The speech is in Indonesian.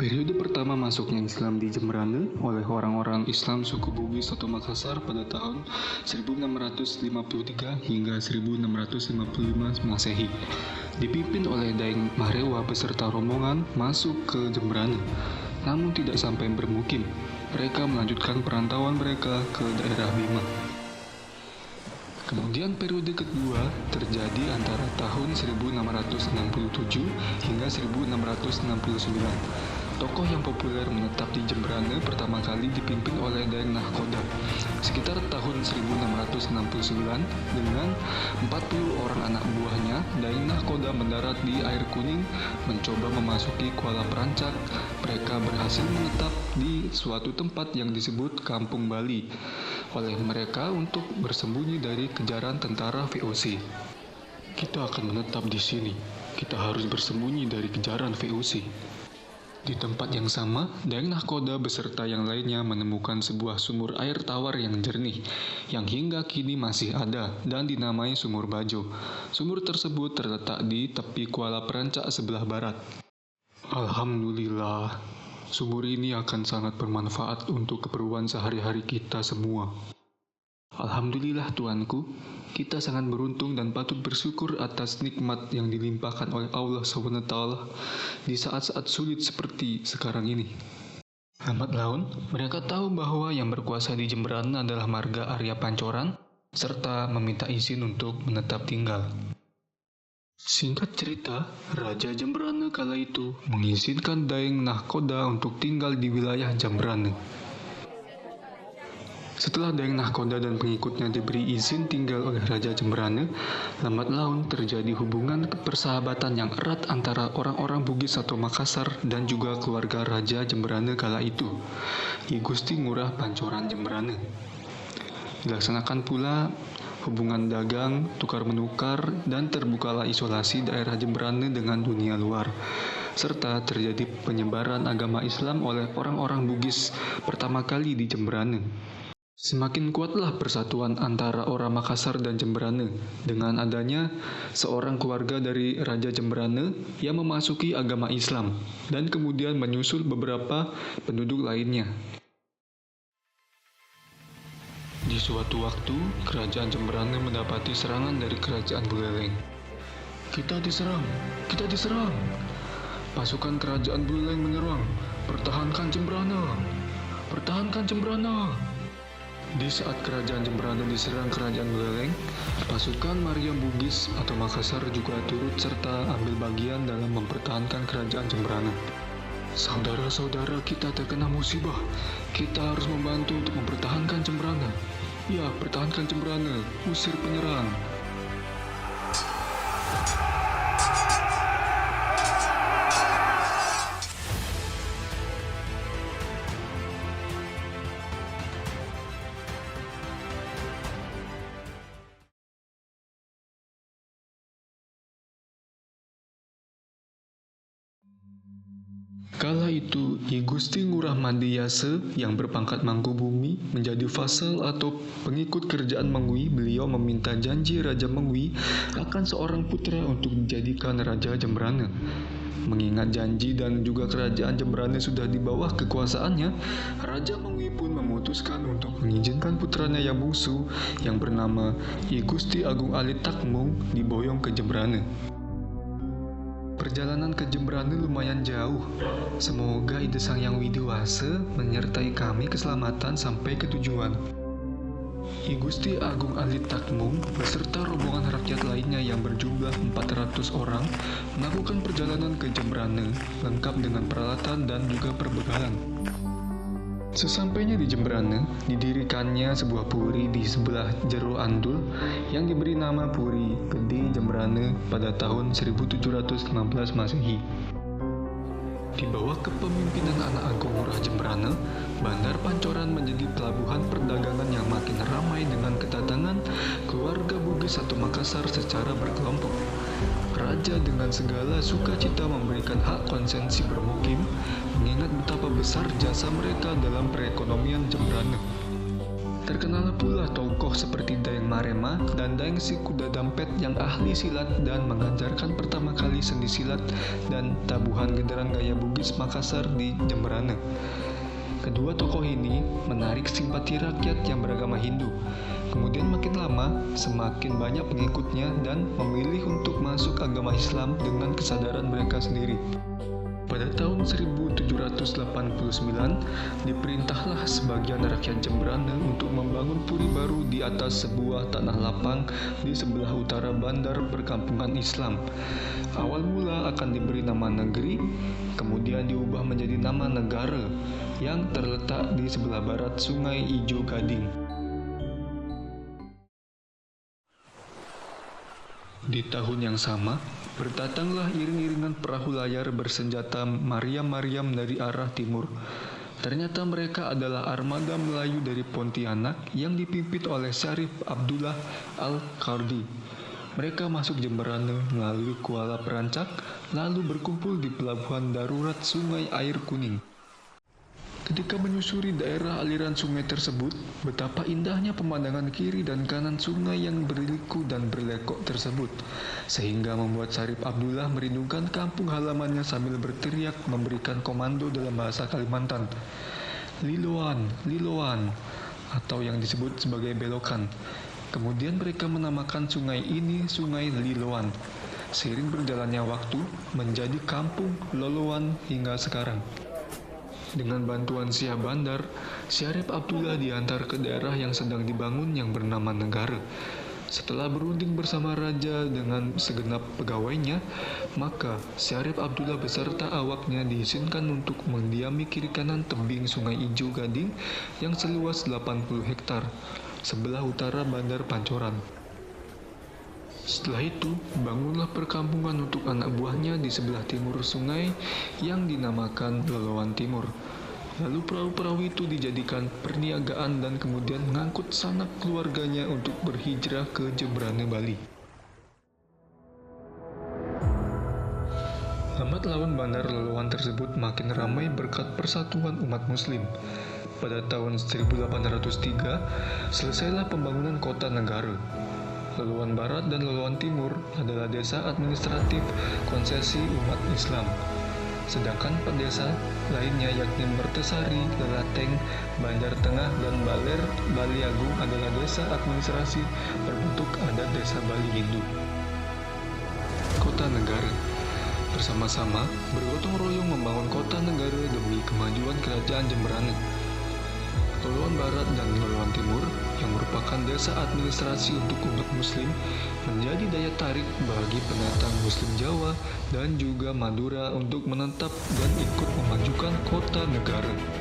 Periode pertama masuknya Islam di Jemberane oleh orang-orang Islam suku Bugis atau Makassar pada tahun 1653 hingga 1655 Masehi, dipimpin oleh Daeng Mahrewa beserta rombongan masuk ke Jemberane, namun tidak sampai bermukim. Mereka melanjutkan perantauan mereka ke daerah Bima. Kemudian periode kedua terjadi antara tahun 1667 hingga 1669. Tokoh yang populer menetap di Jemberane pertama kali dipimpin oleh Daeng Nahkoda sekitar tahun 1669 dengan 40 orang anak buahnya. Daeng Nahkoda mendarat di Air Kuning mencoba memasuki Kuala Perancak. Mereka berhasil menetap di suatu tempat yang disebut Kampung Bali oleh mereka untuk bersembunyi dari kejaran tentara VOC. Kita akan menetap di sini. Kita harus bersembunyi dari kejaran VOC. Di tempat yang sama, Daeng Nahkoda beserta yang lainnya menemukan sebuah sumur air tawar yang jernih, yang hingga kini masih ada dan dinamai Sumur Bajo. Sumur tersebut terletak di tepi Kuala Perancak sebelah barat. Alhamdulillah, sumur ini akan sangat bermanfaat untuk keperluan sehari-hari kita semua. Alhamdulillah Tuanku, kita sangat beruntung dan patut bersyukur atas nikmat yang dilimpahkan oleh Allah SWT di saat-saat sulit seperti sekarang ini. Lambat laun, mereka tahu bahwa yang berkuasa di Jemberane adalah marga Arya Pancoran, serta meminta izin untuk menetap tinggal. Singkat cerita, Raja Jemberane kala itu mengizinkan Daeng Nahkoda untuk tinggal di wilayah Jemberane. Setelah Daeng Nahkoda dan pengikutnya diberi izin tinggal oleh Raja Jemberane, lambat laun terjadi hubungan persahabatan yang erat antara orang-orang Bugis atau Makassar dan juga keluarga Raja Jemberane kala itu, I Gusti Ngurah Pancoran Jemberane. Dilaksanakan pula hubungan dagang, tukar-menukar, dan terbukalah isolasi daerah Jemberane dengan dunia luar, serta terjadi penyebaran agama Islam oleh orang-orang Bugis pertama kali di Jemberane. Semakin kuatlah persatuan antara orang Makassar dan Jemberane dengan adanya seorang keluarga dari Raja Jemberane yang memasuki agama Islam dan kemudian menyusul beberapa penduduk lainnya. Di suatu waktu, kerajaan Jemberane mendapati serangan dari kerajaan Buleleng. Kita diserang! Kita diserang! Pasukan kerajaan Buleleng menyerang! Pertahankan Jemberane! Pertahankan Jemberane! Di saat kerajaan Jemberane diserang kerajaan Buleleng, pasukan Mariam Bugis atau Makassar juga turut serta ambil bagian dalam mempertahankan kerajaan Jemberane. Saudara-saudara kita terkena musibah. Kita harus membantu untuk mempertahankan Jemberane. Ya, pertahankan Jemberane, usir penyerang. Kala itu, I Gusti Ngurah Mandiyase yang berpangkat Mangkubumi menjadi vasal atau pengikut kerajaan Mengwi. Beliau meminta janji Raja Mengwi akan seorang putra untuk dijadikan Raja Jemberane. Mengingat janji dan juga kerajaan Jemberane sudah di bawah kekuasaannya, Raja Mengwi pun memutuskan untuk mengizinkan putranya yang bungsu yang bernama I Gusti Agung Alit Takmung diboyong ke Jemberane. Perjalanan ke Jemberane lumayan jauh. Semoga Ide Sang Yang Widiwase menyertai kami keselamatan sampai ke tujuan. I Gusti Agung Alit Takmung beserta rombongan rakyat lainnya yang berjumlah 400 orang melakukan perjalanan ke Jemberane lengkap dengan peralatan dan juga perbekalan. Sesampainya di Jemberane, didirikannya sebuah puri di sebelah Jero Andul yang diberi nama Puri Gede Jemberane pada tahun 1715 Masehi. Di bawah kepemimpinan anak Agung Ngurah Jemberane, Bandar Pancoran menjadi pelabuhan perdagangan yang makin ramai dengan kedatangan keluarga Bugis atau Makassar secara berkelompok. Raja dengan segala sukacita memberikan hak konsesi bermukim, mengingat betapa besar jasa mereka dalam perekonomian Jemberane. Terkenal pula tokoh seperti Daeng Marema dan Daeng Si Kuda Dampet yang ahli silat dan mengajarkan pertama kali seni silat dan tabuhan genderang gaya Bugis Makassar di Jemberana. Kedua tokoh ini menarik simpati rakyat yang beragama Hindu. Kemudian makin lama, semakin banyak pengikutnya dan memilih untuk masuk agama Islam dengan kesadaran mereka sendiri. Pada tahun 1789, diperintahlah sebagian rakyat Jemberana untuk membangun puri baru di atas sebuah tanah lapang di sebelah utara bandar perkampungan Islam. Awal mula akan diberi nama negeri, kemudian diubah menjadi nama negara yang terletak di sebelah barat Sungai Ijo Gading. Di tahun yang sama, berdatanglah iring-iringan perahu layar bersenjata Mariam-Mariam dari arah timur. Ternyata mereka adalah armada Melayu dari Pontianak yang dipimpin oleh Syarif Abdullah Al-Qardi. Mereka masuk Jemberana melalui Kuala Perancak, lalu berkumpul di pelabuhan darurat Sungai Air Kuning. Ketika menyusuri daerah aliran sungai tersebut, betapa indahnya pemandangan kiri dan kanan sungai yang berliku dan berlekok tersebut, sehingga membuat Syarif Abdullah merindukan kampung halamannya sambil berteriak memberikan komando dalam bahasa Kalimantan, "Liloan, Liloan," atau yang disebut sebagai belokan. Kemudian mereka menamakan sungai ini Sungai Liloan. Seiring berjalannya waktu, menjadi kampung Loloan hingga sekarang. Dengan bantuan Syah Bandar, Syarif Abdullah diantar ke daerah yang sedang dibangun yang bernama Negara. Setelah berunding bersama raja dengan segenap pegawainya, maka Syarif Abdullah beserta awaknya diizinkan untuk mendiami kiri kanan tebing Sungai Ijo Gading yang seluas 80 hektar, sebelah utara Bandar Pancoran. Setelah itu, bangunlah perkampungan untuk anak buahnya di sebelah timur sungai yang dinamakan Loloan Timur. Lalu perahu-perahu itu dijadikan perniagaan dan kemudian mengangkut sanak keluarganya untuk berhijrah ke Jemberana, Bali. Lambat laun bandar Loloan tersebut makin ramai berkat persatuan umat muslim. Pada tahun 1803, selesailah pembangunan kota Negara. Loloan Barat dan Loloan Timur adalah desa administratif konsesi umat Islam. Sedangkan desa lainnya yakni Mertesari, Lelateng, Banjar Tengah, dan Baler, Bali Agung adalah desa administrasi berbentuk adat desa Bali Hindu. Kota Negara bersama-sama bergotong royong membangun kota Negara demi kemajuan kerajaan Jemberana. Loloan Barat dan Loloan Timur yang merupakan desa administrasi untuk umat muslim menjadi daya tarik bagi pendatang muslim Jawa dan juga Madura untuk menetap dan ikut memajukan kota Negara.